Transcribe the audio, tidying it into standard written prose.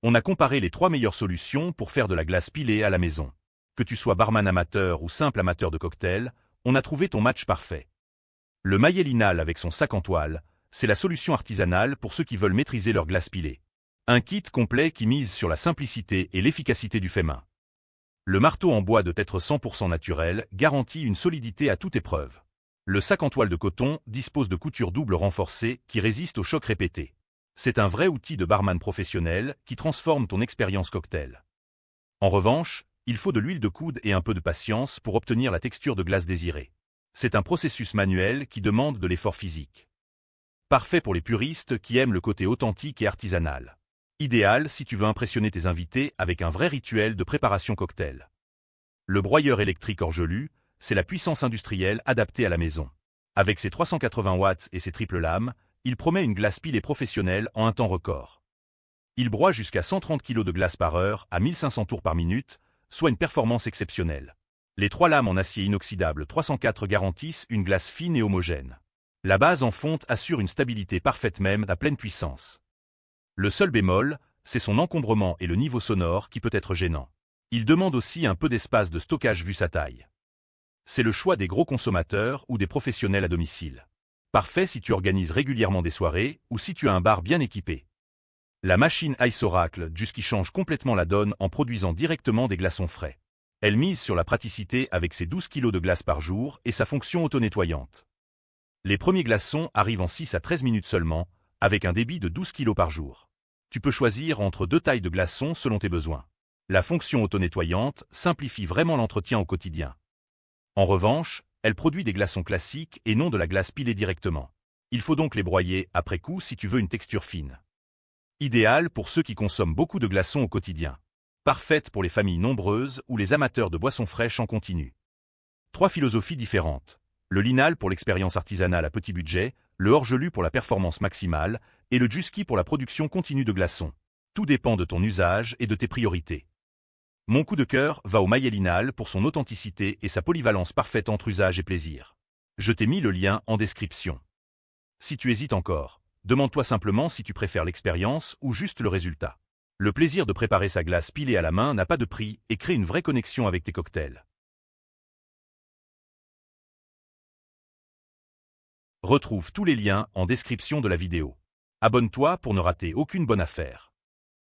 On a comparé les 3 meilleures solutions pour faire de la glace pilée à la maison. Que tu sois barman amateur ou simple amateur de cocktail, on a trouvé ton match parfait. Le Maillelinal avec son sac en toile, c'est la solution artisanale pour ceux qui veulent maîtriser leur glace pilée. Un kit complet qui mise sur la simplicité et l'efficacité du fait main. Le marteau en bois de être 100% naturel garantit une solidité à toute épreuve. Le sac en toile de coton dispose de coutures doubles renforcées qui résistent aux chocs répétés. C'est un vrai outil de barman professionnel qui transforme ton expérience cocktail. En revanche, il faut de l'huile de coude et un peu de patience pour obtenir la texture de glace désirée. C'est un processus manuel qui demande de l'effort physique. Parfait pour les puristes qui aiment le côté authentique et artisanal. Idéal si tu veux impressionner tes invités avec un vrai rituel de préparation cocktail. Le broyeur électrique Orgelu, c'est la puissance industrielle adaptée à la maison. Avec ses 380 watts et ses triples lames, il promet une glace pilée professionnelle en un temps record. Il broie jusqu'à 130 kg de glace par heure à 1500 tours par minute, soit une performance exceptionnelle. Les 3 lames en acier inoxydable 304 garantissent une glace fine et homogène. La base en fonte assure une stabilité parfaite même à pleine puissance. Le seul bémol, c'est son encombrement et le niveau sonore qui peut être gênant. Il demande aussi un peu d'espace de stockage vu sa taille. C'est le choix des gros consommateurs ou des professionnels à domicile. Parfait si tu organises régulièrement des soirées ou si tu as un bar bien équipé. La machine Ice Oracle Jusqui change complètement la donne en produisant directement des glaçons frais. Elle mise sur la praticité avec ses 12 kg de glace par jour et sa fonction auto-nettoyante. Les premiers glaçons arrivent en 6 à 13 minutes seulement, avec un débit de 12 kg par jour. Tu peux choisir entre 2 tailles de glaçons selon tes besoins. La fonction auto-nettoyante simplifie vraiment l'entretien au quotidien. En revanche, elle produit des glaçons classiques et non de la glace pilée directement. Il faut donc les broyer après coup si tu veux une texture fine. Idéal pour ceux qui consomment beaucoup de glaçons au quotidien. Parfaite pour les familles nombreuses ou les amateurs de boissons fraîches en continu. 3 philosophies différentes. Le Linal pour l'expérience artisanale à petit budget, le Orgelu pour la performance maximale et le Jusqui pour la production continue de glaçons. Tout dépend de ton usage et de tes priorités. Mon coup de cœur va au Maillelinal pour son authenticité et sa polyvalence parfaite entre usage et plaisir. Je t'ai mis le lien en description. Si tu hésites encore, demande-toi simplement si tu préfères l'expérience ou juste le résultat. Le plaisir de préparer sa glace pilée à la main n'a pas de prix et crée une vraie connexion avec tes cocktails. Retrouve tous les liens en description de la vidéo. Abonne-toi pour ne rater aucune bonne affaire.